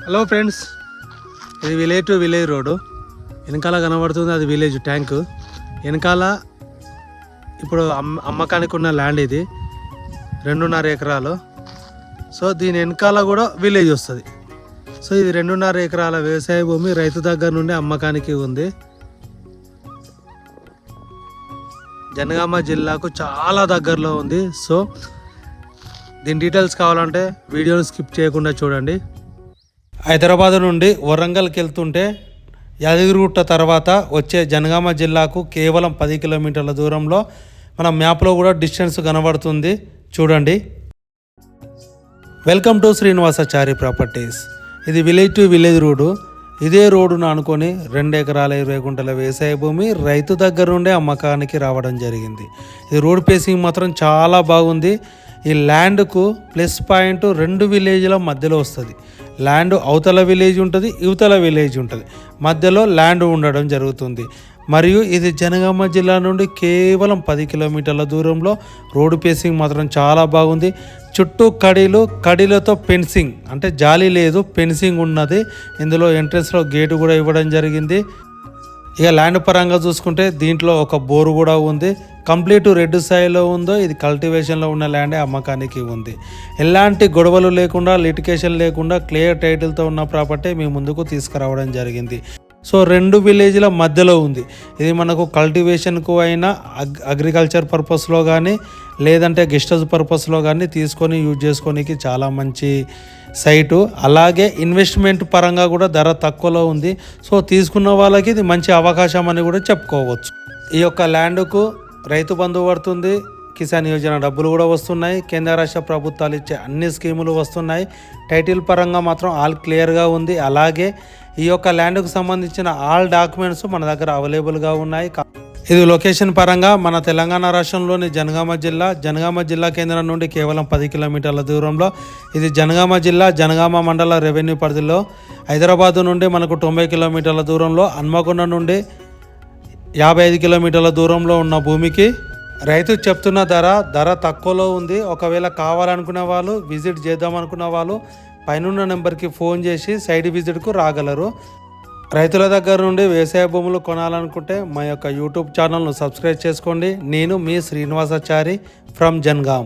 Hello friends, ఇది village to village road. వెనకాల కనబడుతుంది అది విలేజ్ ట్యాంకు. వెనకాల ఇప్పుడు అమ్మకానికి ఉన్న ల్యాండ్ ఇది 2.5 ఎకరాలు. సో దీని వెనకాల కూడా విలేజ్ వస్తుంది. సో ఇది 2.5 ఎకరాల వ్యవసాయ భూమి రైతు దగ్గర నుండి అమ్మకానికి ఉంది. జనగామ జిల్లాకు చాలా దగ్గరలో ఉంది. సో దీని డీటెయిల్స్ కావాలంటే వీడియోని స్కిప్ చేయకుండా చూడండి. హైదరాబాద్ నుండి వరంగల్కి వెళ్తుంటే యాదగిరిగుట్ట తర్వాత వచ్చే జనగామ జిల్లాకు కేవలం 10 కిలోమీటర్ల దూరంలో మన మ్యాప్లో కూడా డిస్టెన్స్ కనబడుతుంది చూడండి. Welcome to Srinivasachari properties. ఇది విలేజ్ టు విలేజ్ రోడ్డు. ఇదే రోడ్డును అనుకొని 2 ఎకరాల 20 గుంటల వ్యవసాయ భూమి రైతు దగ్గర నుండే అమ్మకానికి రావడం జరిగింది. ఈ రోడ్ పేసింగ్ మాత్రం చాలా బాగుంది. ఈ ల్యాండ్కు ప్లస్ పాయింట్ 2 విలేజ్ల మధ్యలో వస్తుంది. ల్యాండ్ అవతల విలేజ్ ఉంటుంది, యువతల విలేజ్ ఉంటుంది, మధ్యలో ల్యాండ్ ఉండడం జరుగుతుంది. మరియు ఇది జనగామ జిల్లా నుండి కేవలం 10 కిలోమీటర్ల దూరంలో. రోడ్డు పేసింగ్ మాత్రం చాలా బాగుంది. చుట్టూ కడీలతో ఫెన్సింగ్, అంటే జాలి లేదు, ఫెన్సింగ్ ఉన్నది. ఇందులో ఎంట్రెన్స్లో గేటు కూడా ఇవ్వడం జరిగింది. ఇక ల్యాండ్ పరంగా చూసుకుంటే దీంట్లో ఒక బోరు కూడా ఉంది. కంప్లీట్ రెడ్ సాయిలో ఉందో ఇది కల్టివేషన్లో ఉన్న ల్యాండే అమ్మకానికి ఉంది. ఎలాంటి గొడవలు లేకుండా, లిటికేషన్ లేకుండా క్లియర్ టైటిల్తో ఉన్న ప్రాపర్టీ మీ ముందుకు తీసుకురావడం జరిగింది. సో 2 విలేజ్ల మధ్యలో ఉంది. ఇది మనకు కల్టివేషన్కు అయినా, అగ్రికల్చర్ పర్పస్లో కానీ, లేదంటే గెస్ట్ హౌస్ పర్పస్లో కానీ తీసుకొని యూజ్ చేసుకోనికి చాలా మంచి సైటు. అలాగే ఇన్వెస్ట్మెంట్ పరంగా కూడా ధర తక్కువలో ఉంది. సో తీసుకున్న వాళ్ళకి ఇది మంచి అవకాశం అని కూడా చెప్పుకోవచ్చు. ఈ యొక్క ల్యాండ్కు రైతు బంధు పడుతుంది, కిసాన్ యోజన డబ్బులు కూడా వస్తున్నాయి, కేంద్ర రాష్ట్ర ప్రభుత్వాలు ఇచ్చే అన్ని స్కీములు వస్తున్నాయి. టైటిల్ పరంగా మాత్రం ఆల్ క్లియర్గా ఉంది. అలాగే ఈ యొక్క ల్యాండ్కు సంబంధించిన ఆల్ డాక్యుమెంట్స్ మన దగ్గర అవైలబుల్గా ఉన్నాయి. ఇది లొకేషన్ పరంగా మన తెలంగాణ రాష్ట్రంలోని జనగామ జిల్లా కేంద్రం నుండి కేవలం 10 కిలోమీటర్ల దూరంలో. ఇది జనగామ మండల రెవెన్యూ పరిధిలో. హైదరాబాద్ నుండి మనకు 90 కిలోమీటర్ల దూరంలో, హన్మకొండ నుండి 55 కిలోమీటర్ల దూరంలో ఉన్న భూమికి రైతు చెప్తున్న ధర తక్కువలో ఉంది. ఒకవేళ కావాలనుకునే వాళ్ళు, విజిట్ చేద్దాం అనుకున్న వాళ్ళు పైనున్న నెంబర్కి ఫోన్ చేసి సైడ్ విజిట్కు రాగలరు. రైతుల దగ్గర నుండి వ్యవసాయ భూములు కొనాలనుకుంటే మా యొక్క యూట్యూబ్ ఛానల్ను సబ్స్క్రైబ్ చేసుకోండి. నేను మీ శ్రీనివాసాచారి ఫ్రమ్ జనగాం.